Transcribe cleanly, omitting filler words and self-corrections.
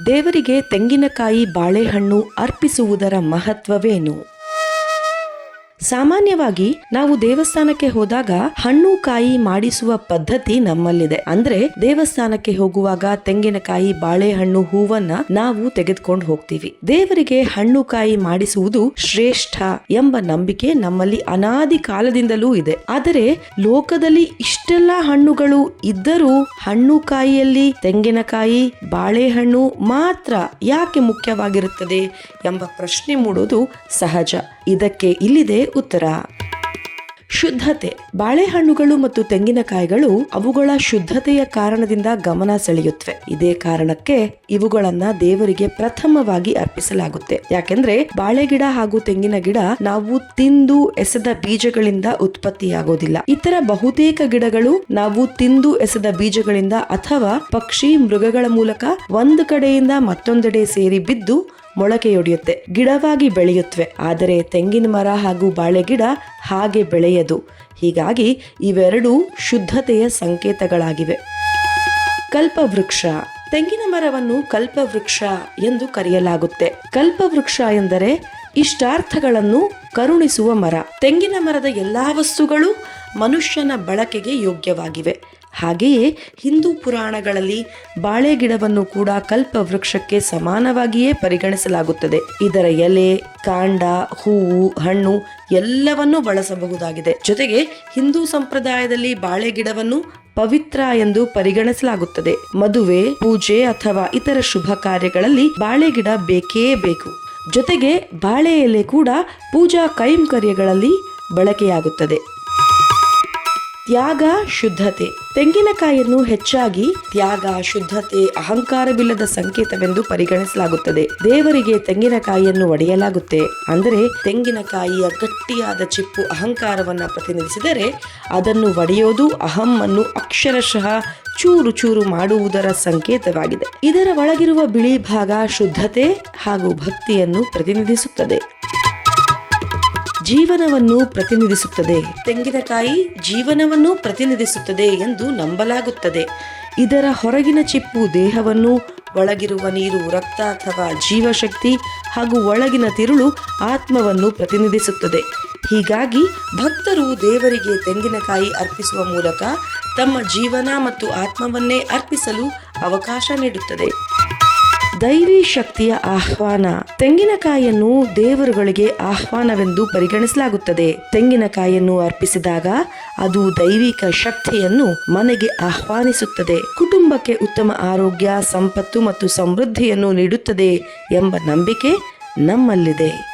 ದೇವರಿಗೆ ತೆಂಗಿನಕಾಯಿ ಬಾಳೆಹಣ್ಣು ಅರ್ಪಿಸುವುದರ ಮಹತ್ವವೇನು? ಸಾಮಾನ್ಯವಾಗಿ ನಾವು ದೇವಸ್ಥಾನಕ್ಕೆ ಹೋದಾಗ ಹಣ್ಣು ಕಾಯಿ ಮಾಡಿಸುವ ಪದ್ಧತಿ ನಮ್ಮಲ್ಲಿದೆ. ಅಂದ್ರೆ ದೇವಸ್ಥಾನಕ್ಕೆ ಹೋಗುವಾಗ ತೆಂಗಿನಕಾಯಿ ಬಾಳೆಹಣ್ಣು ಹೂವನ್ನ ನಾವು ತೆಗೆದುಕೊಂಡು ಹೋಗ್ತೀವಿ. ದೇವರಿಗೆ ಹಣ್ಣು ಕಾಯಿ ಮಾಡಿಸುವುದು ಶ್ರೇಷ್ಠ ಎಂಬ ನಂಬಿಕೆ ನಮ್ಮಲ್ಲಿ ಅನಾದಿ ಕಾಲದಿಂದಲೂ ಇದೆ. ಆದರೆ ಲೋಕದಲ್ಲಿ ಇಷ್ಟೆಲ್ಲ ಹಣ್ಣುಗಳು ಇದ್ದರೂ ಹಣ್ಣು ಕಾಯಿಯಲ್ಲಿ ತೆಂಗಿನಕಾಯಿ ಬಾಳೆಹಣ್ಣು ಮಾತ್ರ ಯಾಕೆ ಮುಖ್ಯವಾಗಿರುತ್ತದೆ ಎಂಬ ಪ್ರಶ್ನೆ ಮೂಡೋದು ಸಹಜ. ಇದಕ್ಕೆ ಇಲ್ಲಿದೆ ಉತ್ತರ. ಶುದ್ಧತೆ. ಬಾಳೆಹಣ್ಣುಗಳು ಮತ್ತು ತೆಂಗಿನಕಾಯಿಗಳು ಅವುಗಳ ಶುದ್ಧತೆಯ ಕಾರಣದಿಂದ ಗಮನ ಸೆಳೆಯುತ್ತವೆ. ಇದೇ ಕಾರಣಕ್ಕೆ ಇವುಗಳನ್ನ ದೇವರಿಗೆ ಪ್ರಥಮವಾಗಿ ಅರ್ಪಿಸಲಾಗುತ್ತೆ. ಯಾಕೆಂದ್ರೆ ಬಾಳೆ ಗಿಡ ಹಾಗೂ ತೆಂಗಿನ ಗಿಡ ನಾವು ತಿಂದು ಎಸೆದ ಬೀಜಗಳಿಂದ ಉತ್ಪತ್ತಿಯಾಗೋದಿಲ್ಲ. ಇತರ ಬಹುತೇಕ ಗಿಡಗಳು ನಾವು ತಿಂದು ಎಸೆದ ಬೀಜಗಳಿಂದ ಅಥವಾ ಪಕ್ಷಿ ಮೃಗಗಳ ಮೂಲಕ ಒಂದು ಕಡೆಯಿಂದ ಮತ್ತೊಂದೆಡೆ ಸೇರಿ ಬಿದ್ದು ಮೊಳಕೆಯೊಡೆಯುತ್ತೆ, ಗಿಡವಾಗಿ ಬೆಳೆಯುತ್ತವೆ. ಆದರೆ ತೆಂಗಿನ ಮರ ಹಾಗೂ ಬಾಳೆ ಗಿಡ ಹಾಗೆ ಬೆಳೆಯದು. ಹೀಗಾಗಿ ಇವೆರಡೂ ಶುದ್ಧತೆಯ ಸಂಕೇತಗಳಾಗಿವೆ. ಕಲ್ಪವೃಕ್ಷ. ತೆಂಗಿನ ಮರವನ್ನು ಕಲ್ಪವೃಕ್ಷ ಎಂದು ಕರೆಯಲಾಗುತ್ತೆ. ಕಲ್ಪವೃಕ್ಷ ಎಂದರೆ ಇಷ್ಟಾರ್ಥಗಳನ್ನು ಕರುಣಿಸುವ ಮರ. ತೆಂಗಿನ ಮರದ ಎಲ್ಲಾ ವಸ್ತುಗಳು ಮನುಷ್ಯನ ಬಳಕೆಗೆ ಯೋಗ್ಯವಾಗಿವೆ. ಹಾಗೆಯೇ ಹಿಂದೂ ಪುರಾಣಗಳಲ್ಲಿ ಬಾಳೆ ಗಿಡವನ್ನು ಕೂಡ ಕಲ್ಪವೃಕ್ಷಕ್ಕೆ ಸಮಾನವಾಗಿಯೇ ಪರಿಗಣಿಸಲಾಗುತ್ತದೆ. ಇದರ ಎಲೆ, ಕಾಂಡ, ಹೂವು, ಹಣ್ಣು ಎಲ್ಲವನ್ನೂ ಬಳಸಬಹುದಾಗಿದೆ. ಜೊತೆಗೆ ಹಿಂದೂ ಸಂಪ್ರದಾಯದಲ್ಲಿ ಬಾಳೆ ಗಿಡವನ್ನು ಪವಿತ್ರ ಎಂದು ಪರಿಗಣಿಸಲಾಗುತ್ತದೆ. ಮದುವೆ, ಪೂಜೆ ಅಥವಾ ಇತರ ಶುಭ ಕಾರ್ಯಗಳಲ್ಲಿ ಬಾಳೆ ಗಿಡ ಬೇಕೇ ಬೇಕು. ಜೊತೆಗೆ ಬಾಳೆ ಎಲೆ ಕೂಡ ಪೂಜಾ ಕೈಂಕರ್ಯಗಳಲ್ಲಿ ಬಳಕೆಯಾಗುತ್ತದೆ. ತ್ಯಾಗ, ಶುದ್ಧತೆ. ತೆಂಗಿನಕಾಯಿಯನ್ನು ಹೆಚ್ಚಾಗಿ ತ್ಯಾಗ, ಶುದ್ಧತೆ, ಅಹಂಕಾರವಿಲ್ಲದ ಸಂಕೇತವೆಂದು ಪರಿಗಣಿಸಲಾಗುತ್ತದೆ. ದೇವರಿಗೆ ತೆಂಗಿನಕಾಯಿಯನ್ನು ಒಡೆಯಲಾಗುತ್ತೆ. ಅಂದರೆ ತೆಂಗಿನಕಾಯಿಯ ಗಟ್ಟಿಯಾದ ಚಿಪ್ಪು ಅಹಂಕಾರವನ್ನ ಪ್ರತಿನಿಧಿಸಿದರೆ ಅದನ್ನು ಒಡೆಯೋದು ಅಹಮ್ಮನ್ನು ಅಕ್ಷರಶಃ ಚೂರು ಚೂರು ಮಾಡುವುದರ ಸಂಕೇತವಾಗಿದೆ. ಇದರ ಒಳಗಿರುವ ಬಿಳಿ ಭಾಗ ಶುದ್ಧತೆ ಹಾಗೂ ಭಕ್ತಿಯನ್ನು ಪ್ರತಿನಿಧಿಸುತ್ತದೆ. ಜೀವನವನ್ನು ಪ್ರತಿನಿಧಿಸುತ್ತದೆ. ತೆಂಗಿನಕಾಯಿ ಜೀವನವನ್ನು ಪ್ರತಿನಿಧಿಸುತ್ತದೆ ಎಂದು ನಂಬಲಾಗುತ್ತದೆ. ಇದರ ಹೊರಗಿನ ಚಿಪ್ಪು ದೇಹವನ್ನು, ಒಳಗಿರುವ ನೀರು ರಕ್ತ ಅಥವಾ ಜೀವಶಕ್ತಿ ಹಾಗೂ ಒಳಗಿನ ತಿರುಳು ಆತ್ಮವನ್ನು ಪ್ರತಿನಿಧಿಸುತ್ತದೆ. ಹೀಗಾಗಿ ಭಕ್ತರು ದೇವರಿಗೆ ತೆಂಗಿನಕಾಯಿ ಅರ್ಪಿಸುವ ಮೂಲಕ ತಮ್ಮ ಜೀವನ ಮತ್ತು ಆತ್ಮವನ್ನೇ ಅರ್ಪಿಸಲು ಅವಕಾಶ ನೀಡುತ್ತದೆ. ದೈವಿ ಶಕ್ತಿಯ ಆಹ್ವಾನ. ತೆಂಗಿನಕಾಯಿಯನ್ನು ದೇವರುಗಳಿಗೆ ಆಹ್ವಾನವೆಂದು ಪರಿಗಣಿಸಲಾಗುತ್ತದೆ. ತೆಂಗಿನಕಾಯಿಯನ್ನು ಅರ್ಪಿಸಿದಾಗ ಅದು ದೈವಿಕ ಶಕ್ತಿಯನ್ನು ಮನೆಗೆ ಆಹ್ವಾನಿಸುತ್ತದೆ. ಕುಟುಂಬಕ್ಕೆ ಉತ್ತಮ ಆರೋಗ್ಯ, ಸಂಪತ್ತು ಮತ್ತು ಸಮೃದ್ಧಿಯನ್ನು ನೀಡುತ್ತದೆ ಎಂಬ ನಂಬಿಕೆ ನಮ್ಮಲ್ಲಿದೆ.